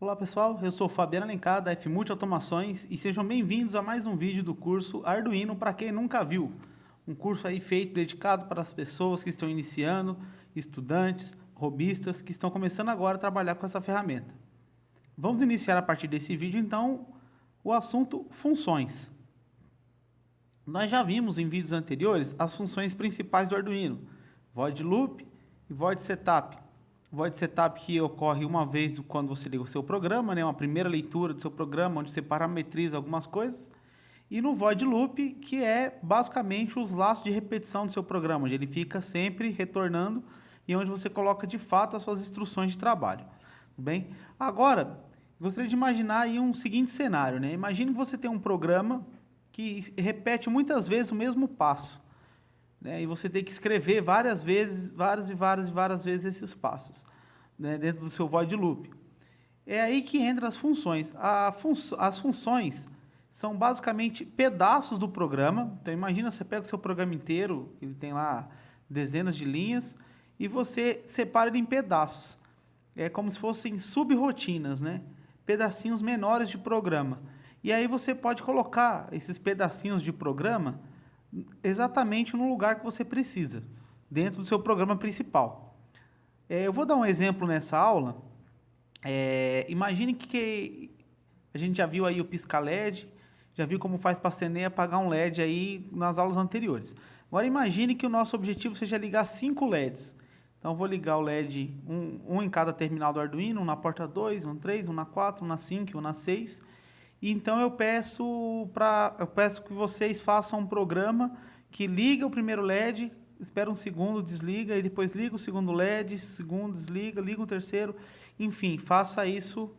Olá pessoal, eu sou o Fabiano Alencar da Fmulti Automações e sejam bem-vindos a mais um vídeo do curso Arduino para quem nunca viu. Um curso aí feito, dedicado para as pessoas que estão iniciando, estudantes, hobbyistas que estão começando agora a trabalhar com essa ferramenta. Vamos iniciar a partir desse vídeo então o assunto funções. Nós já vimos em vídeos anteriores as funções principais do Arduino, void loop e void setup. Void setup que ocorre uma vez quando você liga o seu programa, né? Uma primeira leitura do seu programa, onde você parametriza algumas coisas. E no void loop, que é basicamente os laços de repetição do seu programa, onde ele fica sempre retornando e onde você coloca de fato as suas instruções de trabalho. Tudo bem? Agora, gostaria de imaginar aí um seguinte cenário, né? Imagine que você tem um programa que repete muitas vezes o mesmo passo, né? E você tem que escrever várias vezes esses passos, né, dentro do seu void loop. É aí que entram as funções. As funções são basicamente pedaços do programa. Então imagina, você pega o seu programa inteiro, ele tem lá dezenas de linhas, e você separa ele em pedaços. É como se fossem subrotinas, né? Pedacinhos menores de programa. E aí você pode colocar esses pedacinhos de programa exatamente no lugar que você precisa, dentro do seu programa principal. Eu vou dar um exemplo nessa aula. Imagine que a gente já viu aí o pisca-LED, já viu como faz para acender e apagar um LED aí nas aulas anteriores. Agora imagine que o nosso objetivo seja ligar 5 LEDs. Então eu vou ligar o LED, um em cada terminal do Arduino, um na porta 2, um 3, um na 4, um na 5 e um na 6. E então eu peço que vocês façam um programa que liga o primeiro LED, espera um segundo, desliga, e depois liga o segundo LED, segundo, desliga, liga o terceiro. Enfim, faça isso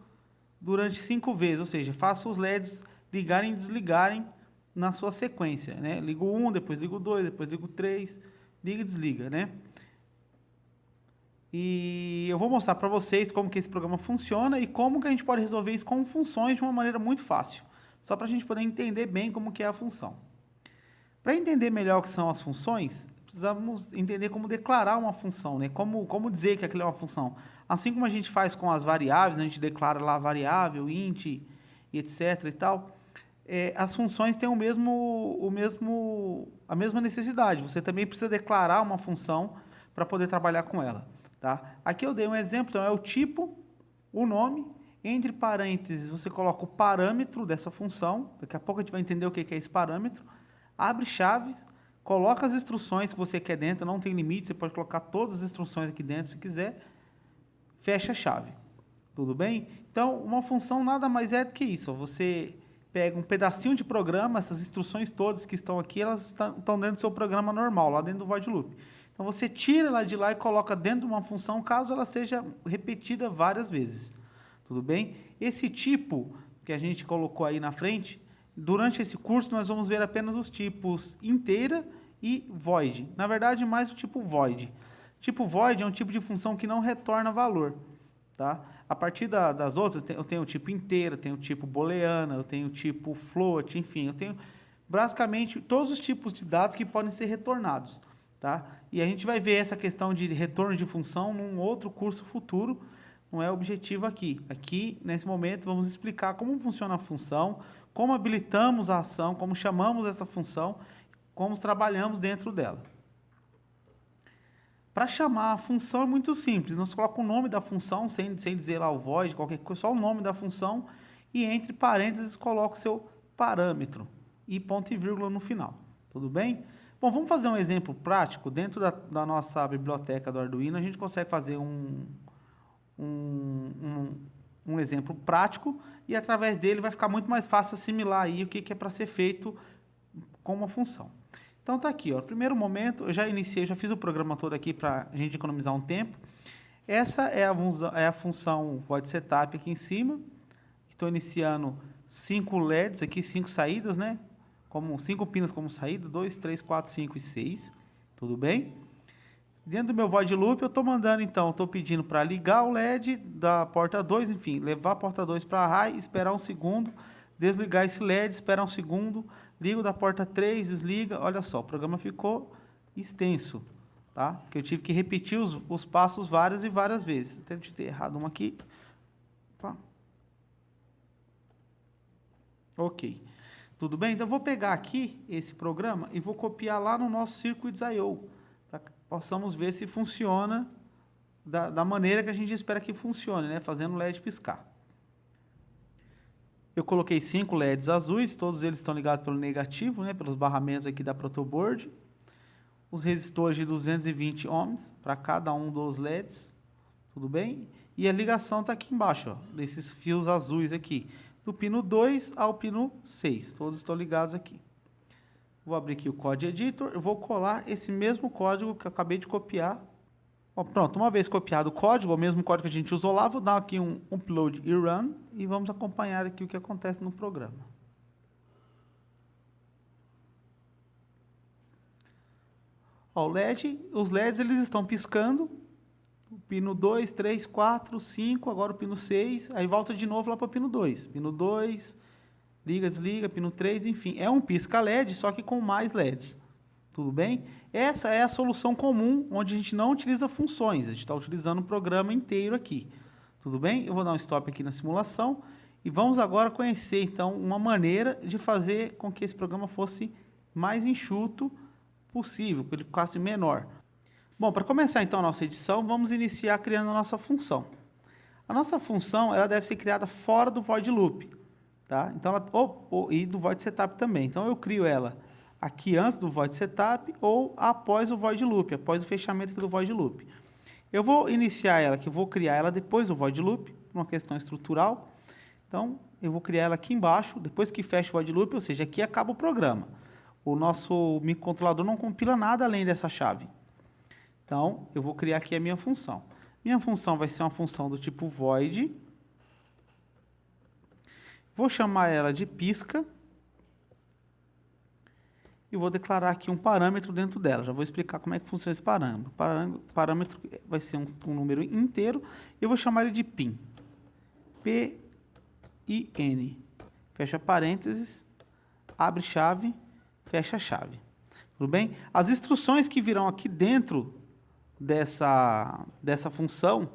durante 5 vezes, ou seja, faça os LEDs ligarem e desligarem na sua sequência, né? Ligo o 1, depois ligo o 2, depois ligo o 3, liga e desliga, né? E eu vou mostrar para vocês como que esse programa funciona e como que a gente pode resolver isso com funções de uma maneira muito fácil, só para a gente poder entender bem como que é a função. Para entender melhor o que são as funções, precisamos entender como declarar uma função, né? Como dizer que aquilo é uma função. Assim como a gente faz com as variáveis, né? A gente declara lá variável, int, e etc e tal, as funções têm a mesma necessidade. Você também precisa declarar uma função para poder trabalhar com ela. Tá? Aqui eu dei um exemplo, então é o tipo, o nome, entre parênteses você coloca o parâmetro dessa função, daqui a pouco a gente vai entender o que é esse parâmetro, abre chaves, coloca as instruções que você quer dentro, não tem limite, você pode colocar todas as instruções aqui dentro se quiser, fecha a chave, tudo bem? Então, uma função nada mais é do que isso, você pega um pedacinho de programa, essas instruções todas que estão aqui, elas estão dentro do seu programa normal, lá dentro do void loop. Então, você tira ela de lá e coloca dentro de uma função, caso ela seja repetida várias vezes. Tudo bem? Esse tipo que a gente colocou aí na frente, durante esse curso nós vamos ver apenas os tipos inteira e void. Na verdade, mais o tipo void. Tipo void é um tipo de função que não retorna valor. Tá? A partir das outras, eu tenho o tipo inteira, tenho o tipo booleana, eu tenho o tipo float, enfim, eu tenho basicamente todos os tipos de dados que podem ser retornados. Tá? E a gente vai ver essa questão de retorno de função num outro curso futuro, não é o objetivo aqui. Aqui, nesse momento, vamos explicar como funciona a função, como habilitamos a ação, como chamamos essa função, como trabalhamos dentro dela. Para chamar a função é muito simples, nós colocamos o nome da função, sem dizer lá o void, qualquer coisa, só o nome da função, e entre parênteses coloca o seu parâmetro, e ponto e vírgula no final. Tudo bem? Bom, vamos fazer um exemplo prático. Dentro da nossa biblioteca do Arduino, a gente consegue fazer um exemplo prático e através dele vai ficar muito mais fácil assimilar aí o que é para ser feito com uma função. Então tá aqui, ó. No primeiro momento, eu já iniciei, já fiz o programa todo aqui para a gente economizar um tempo. Essa é a função void setup aqui em cima. Estou iniciando 5 LEDs aqui, 5 saídas, né? Como 5 pinos como saída, 2, 3, 4, 5 e 6, tudo bem? Dentro do meu void loop, eu estou mandando, então, estou pedindo para ligar o LED da porta 2, enfim, levar a porta 2 para a high, esperar um segundo, desligar esse LED, esperar um segundo, ligo da porta 3, desliga, olha só, o programa ficou extenso, tá? Porque eu tive que repetir os passos várias e várias vezes. Até de ter errado uma aqui. Opa. Ok. Tudo bem? Então, eu vou pegar aqui esse programa e vou copiar lá no nosso Circuits.io, para que possamos ver se funciona da maneira que a gente espera que funcione, né? Fazendo o LED piscar. Eu coloquei 5 LEDs azuis, todos eles estão ligados pelo negativo, né? Pelos barramentos aqui da protoboard. Os resistores de 220 ohms para cada um dos LEDs, tudo bem? E a ligação está aqui embaixo, ó, desses fios azuis aqui, do pino 2 ao pino 6, todos estão ligados aqui. Vou abrir aqui o Code Editor, eu vou colar esse mesmo código que eu acabei de copiar. Ó, pronto, uma vez copiado o código, o mesmo código que a gente usou lá, vou dar aqui um upload e run, e vamos acompanhar aqui o que acontece no programa. Ó, os LEDs eles estão piscando, o pino 2, 3, 4, 5, agora o pino 6, aí volta de novo lá para o pino 2. Pino 2, liga, desliga, pino 3, enfim, é um pisca-LED, só que com mais LEDs. Tudo bem? Essa é a solução comum, onde a gente não utiliza funções, a gente está utilizando o programa inteiro aqui. Tudo bem? Eu vou dar um stop aqui na simulação e vamos agora conhecer, então, uma maneira de fazer com que esse programa fosse mais enxuto possível, que ele ficasse menor. Bom, para começar então a nossa edição, vamos iniciar criando a nossa função. A nossa função ela deve ser criada fora do void loop, tá? Então, e do void setup também. Então, eu crio ela aqui antes do void setup ou após o void loop, após o fechamento aqui do void loop. Eu vou iniciar ela, que eu vou criar ela depois do void loop, por uma questão estrutural. Então, eu vou criar ela aqui embaixo, depois que fecha o void loop, ou seja, aqui acaba o programa. O nosso microcontrolador não compila nada além dessa chave. Então, eu vou criar aqui a minha função. Minha função vai ser uma função do tipo void. Vou chamar ela de pisca. E vou declarar aqui um parâmetro dentro dela. Já vou explicar como é que funciona esse parâmetro. O parâmetro vai ser um número inteiro. E eu vou chamar ele de PIN. P-I-N. Fecha parênteses, abre chave, fecha chave. Tudo bem? As instruções que virão aqui dentro dessa função,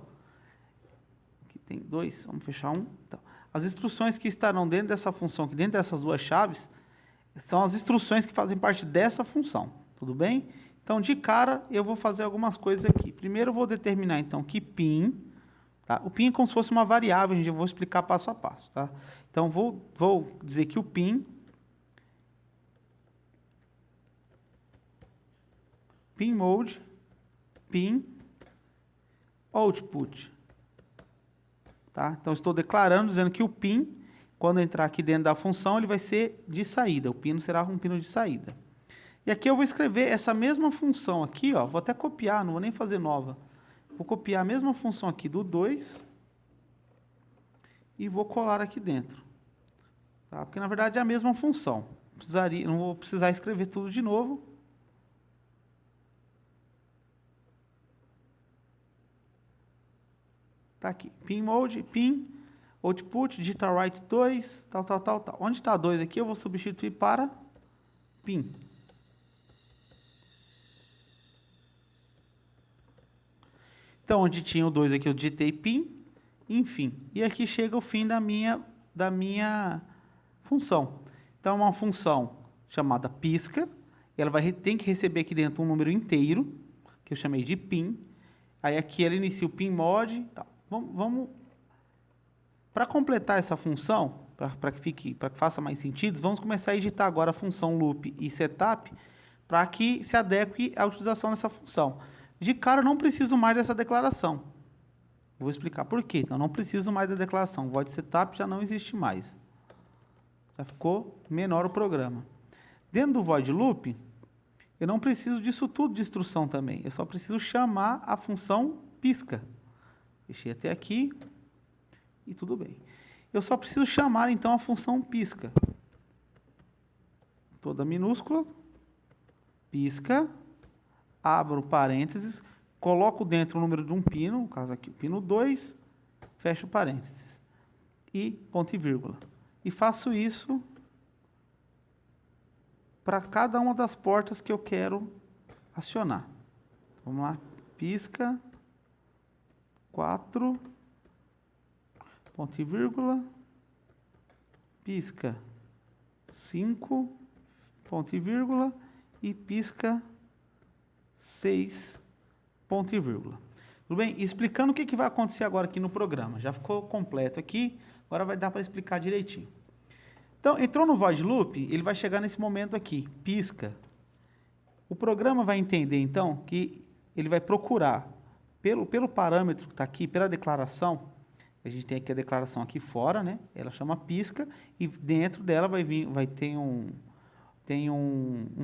aqui tem 2, vamos fechar um. Então, as instruções que estarão dentro dessa função, aqui dentro dessas duas chaves, são as instruções que fazem parte dessa função, tudo bem? Então, de cara, eu vou fazer algumas coisas aqui. Primeiro, eu vou determinar, então, que PIN, tá? O PIN é como se fosse uma variável, eu vou explicar passo a passo, tá? Então, vou dizer que o PIN mode, PIN output, tá? Então, estou declarando, dizendo que o PIN, quando entrar aqui dentro da função, ele vai ser de saída. O pino será um pino de saída. E aqui eu vou escrever essa mesma função aqui, ó. Vou até copiar, não vou nem fazer nova. Vou copiar a mesma função aqui do 2 e vou colar aqui dentro. Tá? Porque, na verdade, é a mesma função. Não vou precisar escrever tudo de novo. Tá aqui. Pin mode, PIN output, digital write 2, tal. Onde está 2 aqui, eu vou substituir para PIN. Então, onde tinha o 2 aqui, eu digitei PIN, enfim. E aqui chega o fim da minha função. Então, é uma função chamada pisca, ela tem que receber aqui dentro um número inteiro, que eu chamei de PIN. Aí aqui ela inicia o PIN mod, tal. Para completar essa função, para que faça mais sentido, vamos começar a editar agora a função loop e setup para que se adeque à utilização dessa função. De cara, eu não preciso mais dessa declaração. Vou explicar por quê. Então, eu não preciso mais da declaração. Void setup já não existe mais. Já ficou menor o programa. Dentro do void loop, eu não preciso disso tudo de instrução também. Eu só preciso chamar a função pisca. Fechei até aqui. E tudo bem. Eu só preciso chamar, então, a função pisca. Toda minúscula. Pisca. Abro parênteses. Coloco dentro o número de um pino. No caso aqui, o pino 2. Fecho parênteses. E ponto e vírgula. E faço isso para cada uma das portas que eu quero acionar. Vamos lá. Pisca. 4. Ponto e vírgula, pisca 5, ponto e vírgula, e pisca 6, ponto e vírgula. Tudo bem? Explicando o que vai acontecer agora aqui no programa. Já ficou completo aqui, agora vai dar para explicar direitinho. Então, entrou no void loop, ele vai chegar nesse momento aqui, pisca. O programa vai entender, então, que ele vai procurar, pelo parâmetro que está aqui, pela declaração, a gente tem aqui a declaração aqui fora, né? Ela chama pisca, e dentro dela vai ter um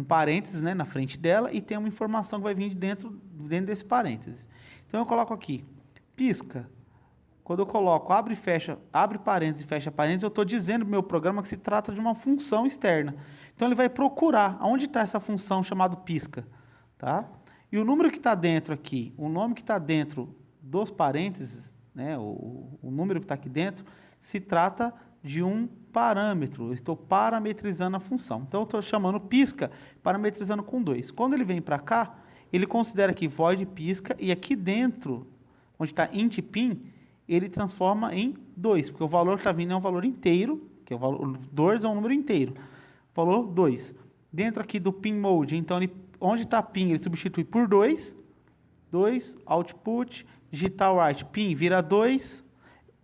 parênteses, né, na frente dela, e tem uma informação que vai vir dentro desse parênteses. Então, eu coloco aqui, pisca. Quando eu coloco abre parênteses e fecha parênteses, eu estou dizendo para o meu programa que se trata de uma função externa. Então, ele vai procurar onde está essa função chamada pisca. Tá? E o número que está dentro aqui, o nome que está dentro dos parênteses, né, o número que está aqui dentro, se trata de um parâmetro. Eu estou parametrizando a função. Então, eu estou chamando pisca, parametrizando com 2. Quando ele vem para cá, ele considera aqui void pisca, e aqui dentro, onde está int pin, ele transforma em 2, porque o valor que está vindo é um valor inteiro, que é o valor 2 é um número inteiro. Valor 2. Dentro aqui do pin mode, então, onde está pin, ele substitui por 2, output, digital write, pin vira 2.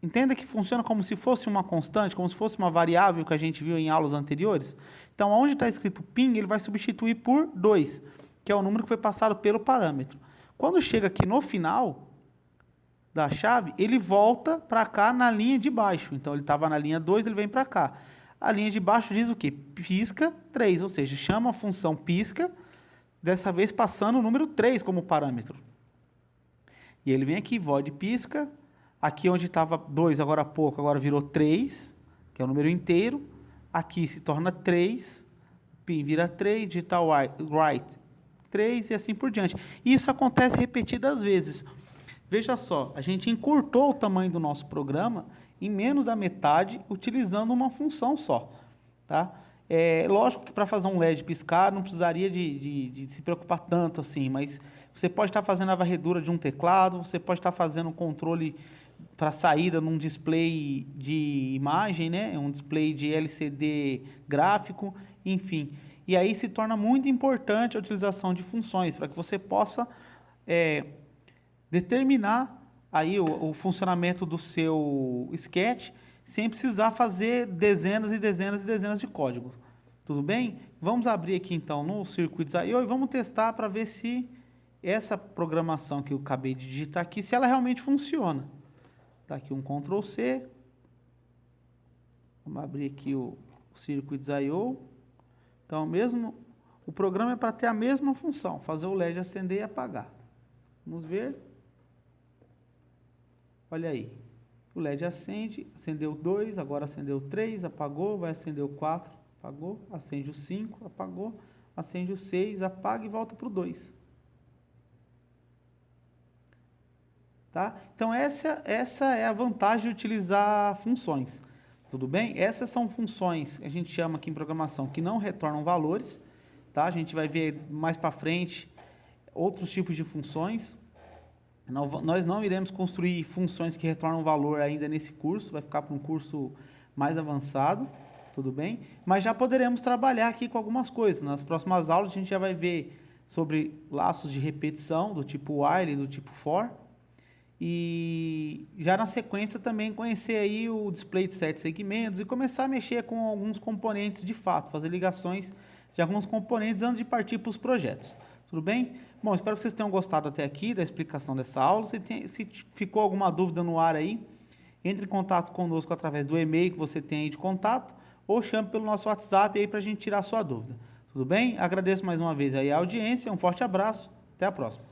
Entenda que funciona como se fosse uma constante, como se fosse uma variável que a gente viu em aulas anteriores. Então, onde está escrito pin, ele vai substituir por 2, que é o número que foi passado pelo parâmetro. Quando chega aqui no final da chave, ele volta para cá na linha de baixo. Então, ele estava na linha 2, ele vem para cá. A linha de baixo diz o quê? Pisca 3, ou seja, chama a função pisca, dessa vez passando o número 3 como parâmetro. E ele vem aqui, void pisca, aqui onde estava 2 agora há pouco, agora virou 3, que é o número inteiro. Aqui se torna 3, pin vira 3, digital write 3 e assim por diante. Isso acontece repetidas vezes. Veja só, a gente encurtou o tamanho do nosso programa em menos da metade, utilizando uma função só. Tá? Lógico que para fazer um LED piscar não precisaria de se preocupar tanto assim, mas você pode estar fazendo a varredura de um teclado, você pode estar fazendo um controle para saída num display de imagem, né? Um display de LCD gráfico, enfim. E aí se torna muito importante a utilização de funções, para que você possa determinar aí o funcionamento do seu sketch sem precisar fazer dezenas e dezenas e dezenas de códigos. Tudo bem? Vamos abrir aqui então no Circuits.io e vamos testar para ver se essa programação que eu acabei de digitar aqui, se ela realmente funciona. Tá aqui um Ctrl C. Vamos abrir aqui o Circuits.io. Então, o programa é para ter a mesma função, fazer o LED acender e apagar. Vamos ver. Olha aí. O LED acende, acendeu 2, agora acendeu 3, apagou, vai acender o 4, apagou, acende o 5, apagou, acende o 6, apaga e volta para o 2. Tá? Então, essa é a vantagem de utilizar funções. Tudo bem? Essas são funções que a gente chama aqui em programação que não retornam valores. Tá? A gente vai ver mais para frente outros tipos de funções. Nós não iremos construir funções que retornam valor ainda nesse curso, vai ficar para um curso mais avançado, tudo bem? Mas já poderemos trabalhar aqui com algumas coisas. Nas próximas aulas a gente já vai ver sobre laços de repetição do tipo while e do tipo for. E já na sequência também conhecer aí o display de 7 segmentos e começar a mexer com alguns componentes de fato, fazer ligações de alguns componentes antes de partir para os projetos. Tudo bem? Bom, espero que vocês tenham gostado até aqui da explicação dessa aula. Se ficou alguma dúvida no ar aí, entre em contato conosco através do e-mail que você tem aí de contato ou chame pelo nosso WhatsApp aí para a gente tirar a sua dúvida. Tudo bem? Agradeço mais uma vez aí a audiência, um forte abraço, até a próxima.